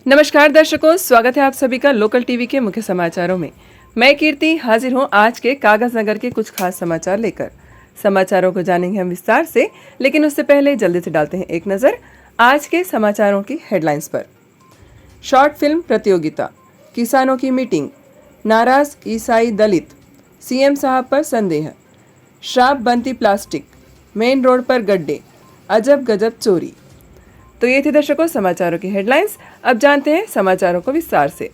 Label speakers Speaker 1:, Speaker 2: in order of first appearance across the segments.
Speaker 1: नमस्कार दर्शकों, स्वागत है आप सभी का लोकल टीवी के मुख्य समाचारों में। मैं कीर्ति हाजिर हूं आज के कागज नगर के कुछ खास समाचार लेकर। समाचारों को जानेंगे हम विस्तार से, लेकिन उससे पहले जल्दी से डालते हैं एक नजर आज के समाचारों की हेडलाइंस पर। शॉर्ट फिल्म प्रतियोगिता, किसानों की मीटिंग, नाराज ईसाई दलित, सीएम साहब पर संदेह, श्राप बनती प्लास्टिक, मेन रोड पर गड्ढे, अजब गजब चोरी। तो ये थी दर्शकों समाचारों की हेडलाइंस। अब जानते हैं समाचारों को विस्तार से।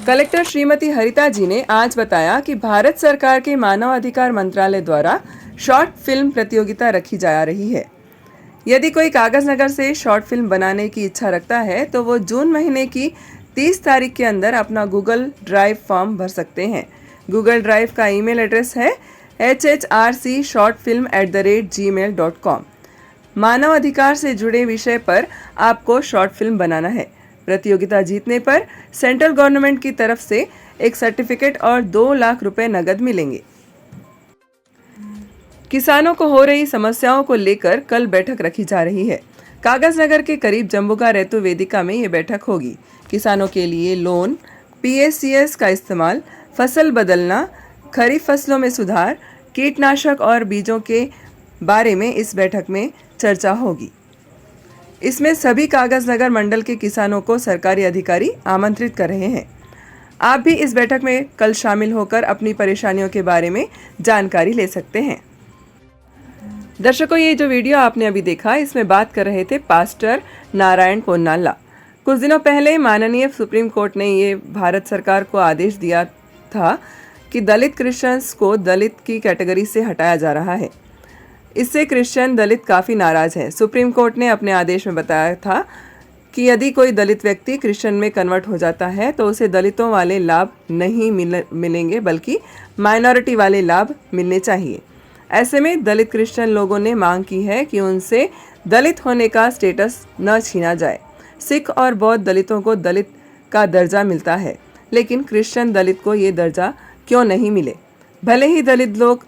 Speaker 1: कलेक्टर श्रीमती हरिता जी ने आज बताया कि भारत सरकार के मानव अधिकार मंत्रालय द्वारा शॉर्ट फिल्म प्रतियोगिता रखी जा रही है। यदि कोई कागज नगर से शॉर्ट फिल्म बनाने की इच्छा रखता है तो वो जून महीने की 30 तारीख के अंदर अपना गूगल ड्राइव फॉर्म भर सकते हैं। गूगल ड्राइव का ईमेल एड्रेस है hhrcshortfilm@gmail.com। मानव अधिकार से जुड़े विषय पर आपको शॉर्ट फिल्म बनाना है। प्रतियोगिता जीतने पर सेंट्रल गवर्नमेंट की तरफ से एक सर्टिफिकेट और 2 लाख रुपए नगद मिलेंगे। किसानों को हो रही समस्याओं को लेकर कल बैठक रखी जा रही है। कागज नगर के करीब जम्बुका रेतु वेदिका में ये बैठक होगी। किसानों के लिए लोन, PACS का इस्तेमाल, फसल बदलना, खरीफ फसलों में सुधार, कीटनाशक और बीजों के बारे में इस बैठक में चर्चा होगी। इसमें सभी कागज नगर मंडल के किसानों को सरकारी अधिकारी आमंत्रित कर रहे हैं। आप भी इस बैठक में कल शामिल होकर अपनी परेशानियों के बारे में जानकारी ले सकते हैं। दर्शकों, ये जो वीडियो आपने अभी देखा, इसमें बात कर रहे थे पास्टर नारायण पोन्नाला। कुछ दिनों पहले माननीय सुप्रीम कोर्ट ने ये भारत सरकार को आदेश दिया था कि दलित क्रिश्चियंस को दलित की कैटेगरी से हटाया जा रहा है। इससे क्रिश्चियन दलित काफ़ी नाराज हैं। सुप्रीम कोर्ट ने अपने आदेश में बताया था कि यदि कोई दलित व्यक्ति क्रिश्चियन में कन्वर्ट हो जाता है तो उसे दलितों वाले लाभ नहीं मिलेंगे, बल्कि माइनॉरिटी वाले लाभ मिलने चाहिए। ऐसे में दलित क्रिश्चियन लोगों ने मांग की है कि उनसे दलित होने का स्टेटस न छीना जाए। सिख और बौद्ध दलितों को दलित का दर्जा मिलता है, लेकिन क्रिश्चियन दलित को ये दर्जा क्यों नहीं मिले? भले ही दलित लोग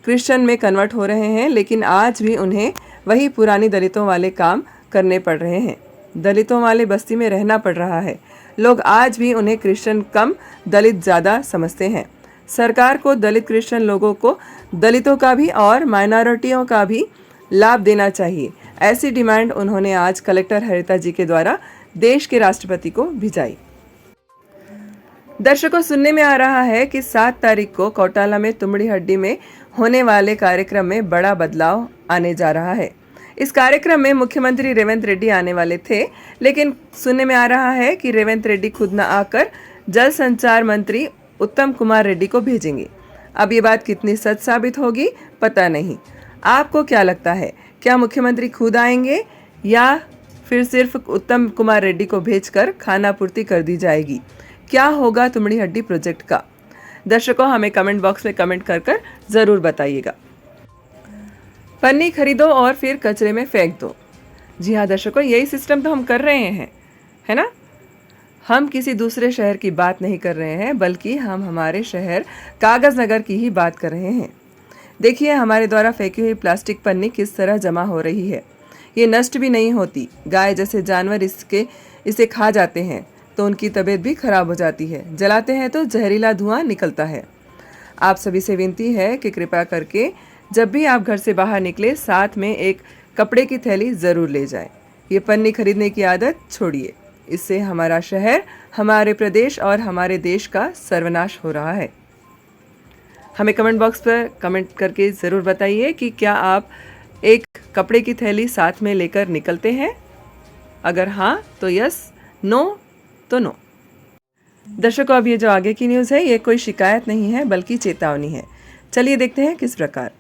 Speaker 1: क्रिश्चियन में कन्वर्ट हो रहे हैं, लेकिन आज भी उन्हें वही पुरानी दलितों वाले काम करने पड़ रहे हैं। दलितों वाले बस्ती में रहना पड़ रहा है। लोग आज भी उन्हें क्रिश्चियन कम, दलित ज़्यादा समझते हैं। सरकार को दलित क्रिश्चियन लोगों को दलितों का भी और माइनॉरिटियों का भी लाभ देना चाहिए। ऐसी डिमांड उन्होंने आज कलेक्टर हरिता जी के द्वारा देश के राष्ट्रपति को भिजाई। दर्शकों, सुनने में आ रहा है कि 7 तारीख को कोटाला में तुमड़ी हड्डी में होने वाले कार्यक्रम में बड़ा बदलाव आने जा रहा है। इस कार्यक्रम में मुख्यमंत्री रेवंत रेड्डी आने वाले थे, लेकिन सुनने में आ रहा है कि रेवंत रेड्डी खुद न आकर जल संचार मंत्री उत्तम कुमार रेड्डी को भेजेंगे। अब ये बात कितनी सच साबित होगी पता नहीं। आपको क्या लगता है, क्या मुख्यमंत्री खुद आएंगे या फिर सिर्फ उत्तम कुमार रेड्डी को भेजकर खानापूर्ति कर दी जाएगी? क्या होगा तुमड़ी हड्डी प्रोजेक्ट का? दर्शकों, हमें कमेंट बॉक्स में कमेंट कर जरूर बताइएगा। पन्नी खरीदो और फिर कचरे में फेंक दो। जी हाँ दर्शकों, यही सिस्टम तो हम कर रहे हैं, है ना? हम किसी दूसरे शहर की बात नहीं कर रहे हैं, बल्कि हम हमारे शहर कागज नगर की ही बात कर रहे हैं। देखिए, हमारे द्वारा फेंकी हुई प्लास्टिक पन्नी किस तरह जमा हो रही है। ये नष्ट भी नहीं होती। गाय जैसे जानवर इसे खा जाते हैं तो उनकी तबीयत भी खराब हो जाती है। जलाते हैं तो जहरीला धुआं निकलता है। आप सभी से विनती है कि कृपया करके जब भी आप घर से बाहर निकले, साथ में एक कपड़े की थैली ज़रूर ले जाएं। ये पन्नी खरीदने की आदत छोड़िए। इससे हमारा शहर, हमारे प्रदेश और हमारे देश का सर्वनाश हो रहा है। हमें कमेंट बॉक्स पर कमेंट करके ज़रूर बताइए कि क्या आप एक कपड़े की थैली साथ में लेकर निकलते हैं? अगर हाँ तो यस, नो तो नो। दर्शकों, अब ये जो आगे की न्यूज़ है, ये कोई शिकायत नहीं है बल्कि चेतावनी है। चलिए देखते हैं किस प्रकार।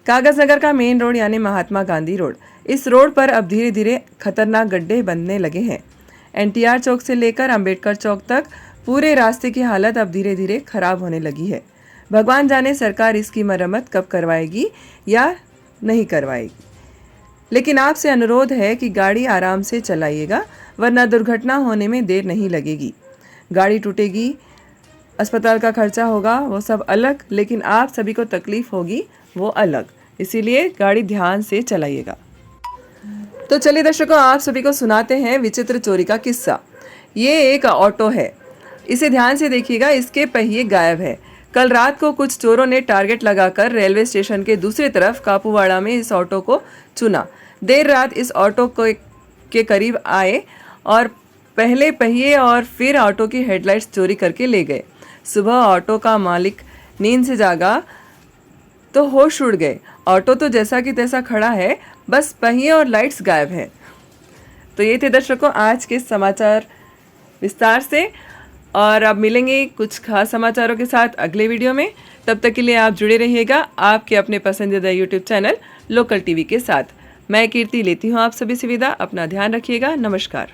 Speaker 1: कागज नगर का मेन रोड यानी महात्मा गांधी रोड, इस रोड पर अब धीरे धीरे खतरनाक गड्ढे बनने लगे हैं। NTR चौक से लेकर अंबेडकर चौक तक पूरे रास्ते की हालत अब धीरे धीरे खराब होने लगी है। भगवान जाने सरकार इसकी मरम्मत कब करवाएगी या नहीं करवाएगी। लेकिन आपसे अनुरोध है कि गाड़ी आराम से चलाइएगा, वरना दुर्घटना होने में देर नहीं लगेगी। गाड़ी टूटेगी, अस्पताल का खर्चा होगा, वो सब अलग, लेकिन आप सभी को तकलीफ होगी वो अलग। इसीलिए गाड़ी ध्यान से चलाइएगा। तो चलिए दर्शकों, आप सभी को सुनाते हैं विचित्र चोरी का किस्सा। ये एक ऑटो है, इसे ध्यान से देखिएगा, इसके पहिए गायब है। कल रात को कुछ चोरों ने टारगेट लगाकर रेलवे स्टेशन के दूसरी तरफ कापूवाड़ा में इस ऑटो को चुना। देर रात इस ऑटो के करीब आए और पहले पहिए और फिर ऑटो की हेडलाइट्स चोरी करके ले गए। सुबह ऑटो का मालिक नींद से जागा तो होश उड़ गए। ऑटो तो जैसा कि तैसा खड़ा है, बस पहिए और लाइट्स गायब हैं। तो ये थे दर्शकों आज के समाचार विस्तार से, और अब मिलेंगे कुछ खास समाचारों के साथ अगले वीडियो में। तब तक के लिए आप जुड़े रहिएगा आपके अपने पसंदीदा यूट्यूब चैनल लोकल टीवी के साथ। मैं कीर्ति लेती हूँ आप सभी से विदा। अपना ध्यान रखिएगा। नमस्कार।